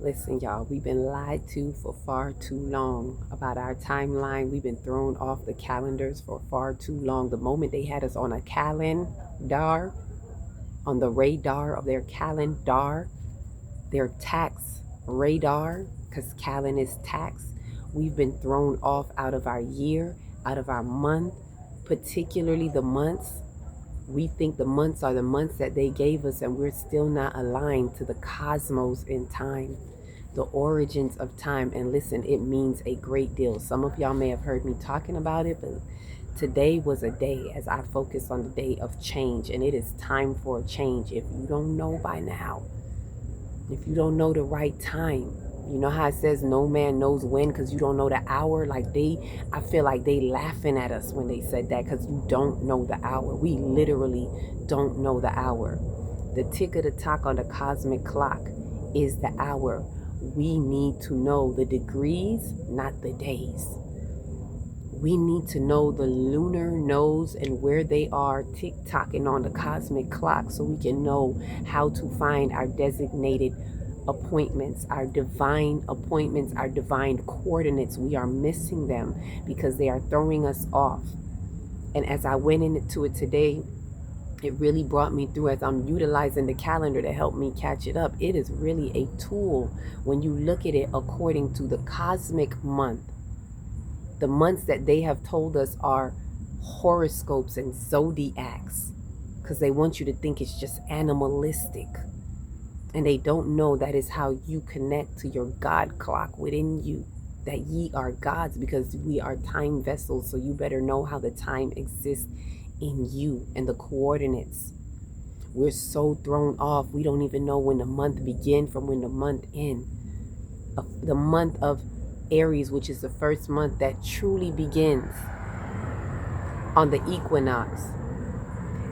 Listen, y'all, we've been lied to for far too long about our timeline. We've been thrown off the calendars for far too long. The moment they had us on a calendar, on the radar of their calendar, their tax radar, because Callan is tax, we've been thrown off out of our year, out of our month, particularly the months. We think the months are the months that they gave us, and we're still not aligned to the cosmos in time, the origins of time. And listen, it means a great deal. Some of y'all may have heard me talking about it, but today was a day as I focus on the day of change, and it is time for a change. If you don't know by now, if you don't know the right time, you know how it says no man knows when because you don't know the hour. I feel like they laughing at us when they said that, because you don't know the hour. We literally don't know the hour. The tick of the talk on the cosmic clock is the hour. We need to know the degrees, not the days. We need to know the lunar nodes and where they are tick-tocking on the cosmic clock, so we can know how to find our designated appointments, our divine appointments, our divine coordinates. We are missing them because they are throwing us off. And as I went into it today, it really brought me through as I'm utilizing the calendar to help me catch it up. It is really a tool when you look at it according to the cosmic month. The months that they have told us are horoscopes and zodiacs, because they want you to think it's just animalistic. And they don't know that is how you connect to your God clock within you, that ye are gods, because we are time vessels. So you better know how the time exists in you and the coordinates. We're so thrown off. We don't even know when the month begin from when the month end. The month of Aries, which is the first month that truly begins on the equinox,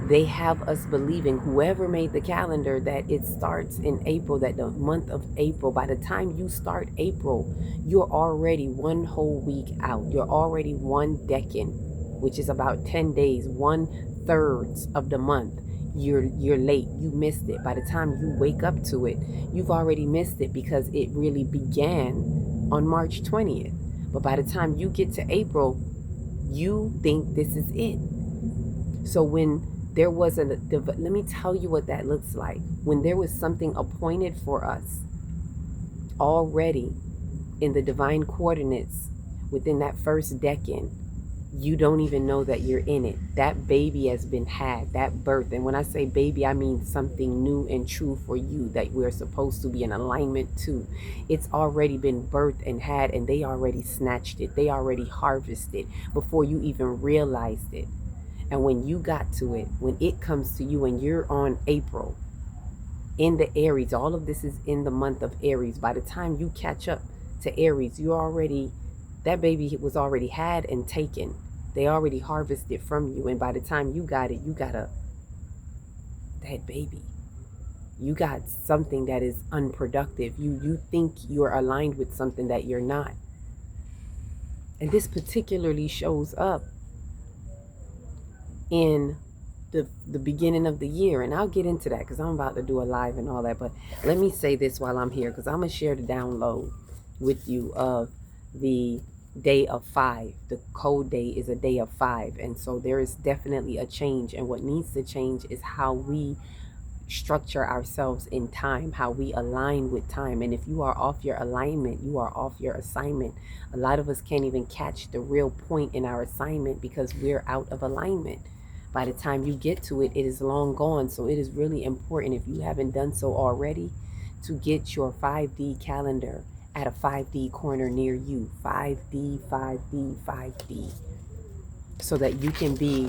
they have us believing, whoever made the calendar, that it starts in April, that the month of April, by the time you start April, you're already one whole week out. You're already one decan, which is about 10 days, 1/3 of the month. You're late. You missed it. By the time you wake up to it, you've already missed it, because it really began on March 20th. But by the time you get to April, you think this is it. So when there was let me tell you what that looks like. When there was something appointed for us already in the divine coordinates within that first decan, you don't even know that you're in it. That baby has been had, that birth. And when I say baby, I mean something new and true for you that we're supposed to be in alignment to. It's already been birthed and had, and they already snatched it. They already harvested before you even realized it. And when you got to it, when it comes to you and you're on April, in the Aries, all of this is in the month of Aries. By the time you catch up to Aries, that baby was already had and taken. They already harvested from you. And by the time you got it, you got a dead baby. You got something that is unproductive. You think you're aligned with something that you're not. And this particularly shows up in the beginning of the year. And I'll get into that because I'm about to do a live and all that. But let me say this while I'm here, because I'm going to share the download with you of the day of 5. The code day is a day of 5. And so there is definitely a change. And what needs to change is how we structure ourselves in time, how we align with time. And if you are off your alignment, you are off your assignment. A lot of us can't even catch the real point in our assignment because we're out of alignment. By the time you get to it, it is long gone. So it is really important, if you haven't done so already, to get your 5D calendar at a 5D corner near you. 5D, 5D, 5D. So that you can be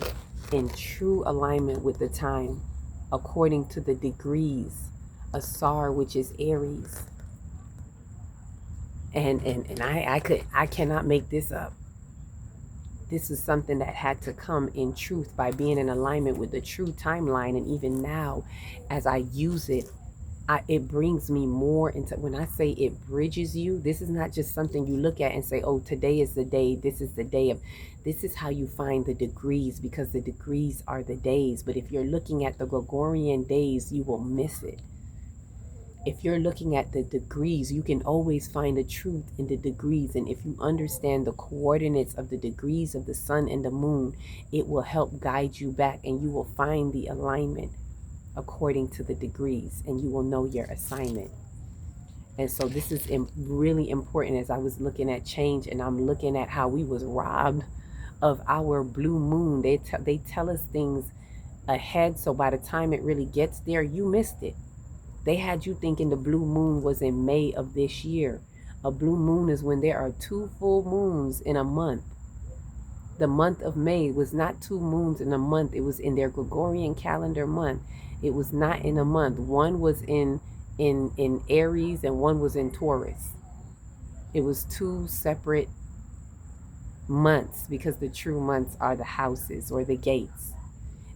in true alignment with the time according to the degrees. Asar, which is Aries. And I cannot make this up. This is something that had to come in truth by being in alignment with the true timeline. And even now, as I use it, it brings me more into, when I say it bridges you, this is not just something you look at and say, oh, today is the day, this is the day of, this is how you find the degrees, because the degrees are the days. But if you're looking at the Gregorian days, you will miss it. If you're looking at the degrees, you can always find the truth in the degrees. And if you understand the coordinates of the degrees of the sun and the moon, it will help guide you back, and you will find the alignment according to the degrees, and you will know your assignment. And so this is really important. As I was looking at change, and I'm looking at how we was robbed of our blue moon. They tell us things ahead, so by the time it really gets there, you missed it. They had you thinking the blue moon was in May of this year. A blue moon is when there are 2 full moons in a month. The month of May was not 2 moons in a month. It was in their Gregorian calendar month. It was not in a month. One was in Aries and one was in Taurus. It was 2 separate months, because the true months are the houses or the gates.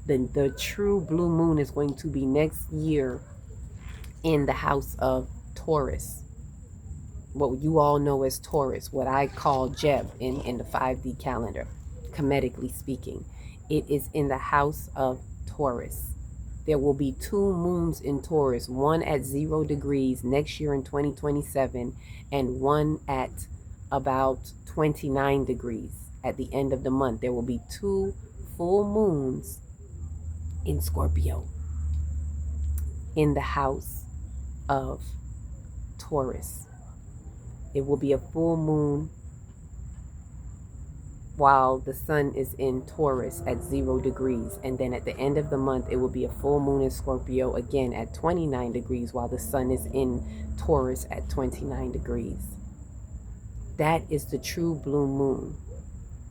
The true blue moon is going to be next year in the house of Taurus, what you all know as Taurus, what I call Jeb in the 5D calendar, Kemetically speaking. It is in the house of Taurus. There will be 2 moons in Taurus, one at 0 degrees next year in 2027, and one at about 29 degrees at the end of the month. There will be 2 full moons in Scorpio in the house of Taurus. It will be a full moon while the sun is in Taurus at 0 degrees. And then at the end of the month, it will be a full moon in Scorpio again at 29 degrees while the sun is in Taurus at 29 degrees. That is the true blue moon.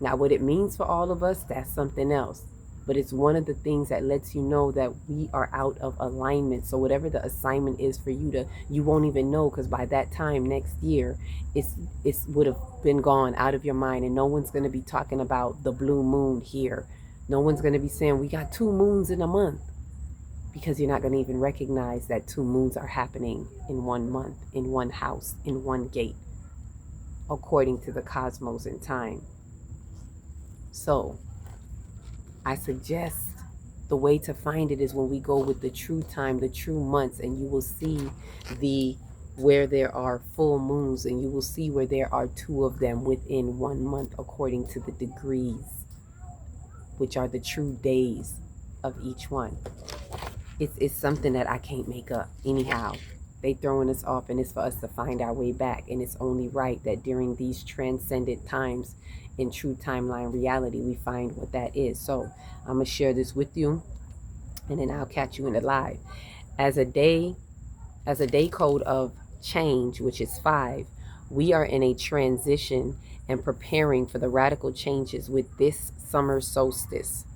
Now, what it means for all of us, that's something else. But it's one of the things that lets you know that we are out of alignment. So whatever the assignment is for you, you won't even know, because by that time next year, it would have been gone out of your mind, and no one's going to be talking about the blue moon here. No one's going to be saying we got 2 moons in a month, because you're not going to even recognize that 2 moons are happening in 1 month, in 1 house, in 1 gate, according to the cosmos and time. So I suggest the way to find it is when we go with the true time, the true months, and you will see where there are full moons, and you will see where there are 2 of them within 1 month according to the degrees, which are the true days of each one. It's something that I can't make up anyhow. They throwing us off, and it's for us to find our way back. And it's only right that during these transcendent times in true timeline reality, we find what that is. So I'm going to share this with you, and then I'll catch you in the live. As a day code of change, which is 5, we are in a transition and preparing for the radical changes with this summer solstice.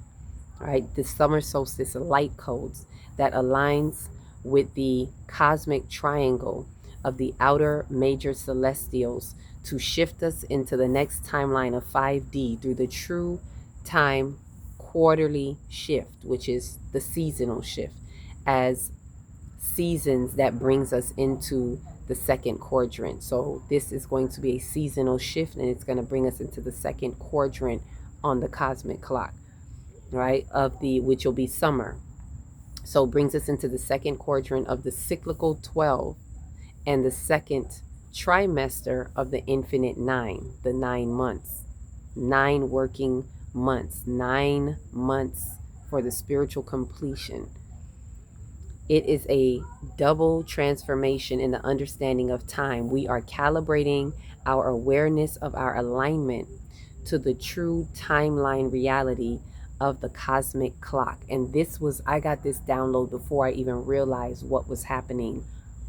Right? The summer solstice light codes that aligns with the cosmic triangle of the outer major celestials to shift us into the next timeline of 5D through the true time quarterly shift, which is the seasonal shift, as seasons that brings us into the 2nd quadrant. So this is going to be a seasonal shift, and it's going to bring us into the 2nd quadrant on the cosmic clock, right, which will be summer. So it brings us into the 2nd quadrant of the cyclical 12 and the 2nd trimester of the infinite 9, the 9 months, 9 working months, 9 months for the spiritual completion. It is a double transformation in the understanding of time. We are calibrating our awareness of our alignment to the true timeline reality of the cosmic clock. And I got this download before I even realized what was happening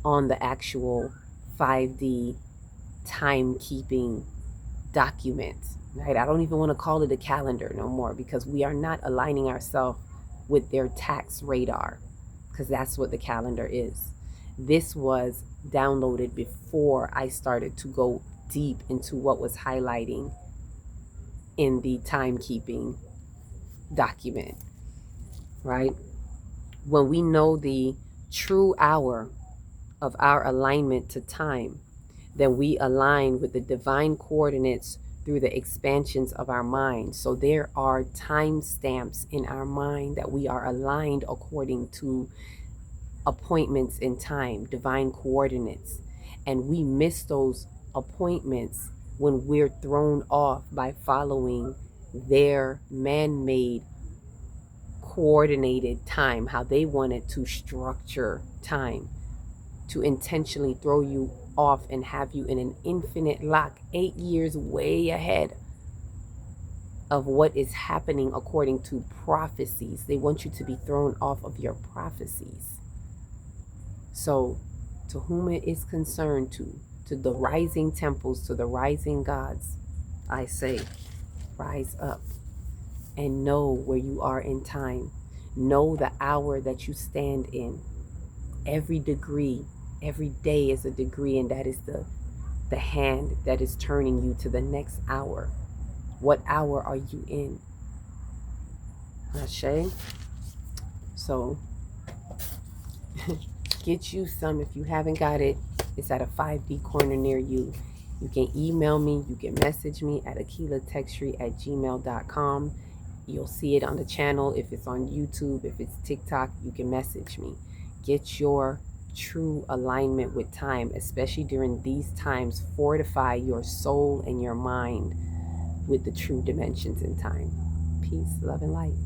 on the actual 5D timekeeping document, right? I don't even want to call it a calendar no more, because we are not aligning ourselves with their tax radar, because that's what the calendar is. This was downloaded before I started to go deep into what was highlighting in the timekeeping document, right? When we know the true hour of our alignment to time, then we align with the divine coordinates through the expansions of our mind. So there are time stamps in our mind that we are aligned according to appointments in time, divine coordinates. And we miss those appointments when we're thrown off by following their man made coordinated time, how they wanted to structure time to intentionally throw you off and have you in an infinite lock, 8 years way ahead of what is happening according to prophecies. They want you to be thrown off of your prophecies. So, to whom it is concerned, to the rising temples, to the rising gods, I say, rise up and know where you are in time. Know the hour that you stand in. Every degree, every day is a degree, and that is the hand that is turning you to the next hour. What hour are you in? Ashe? So get you some. If you haven't got it, it's at a 5D corner near you. You can email me, you can message me at akilatextry@gmail.com. You'll see it on the channel. If it's on YouTube, if it's TikTok, you can message me. Get your true alignment with time, especially during these times. Fortify your soul and your mind with the true dimensions in time. Peace, love, and light.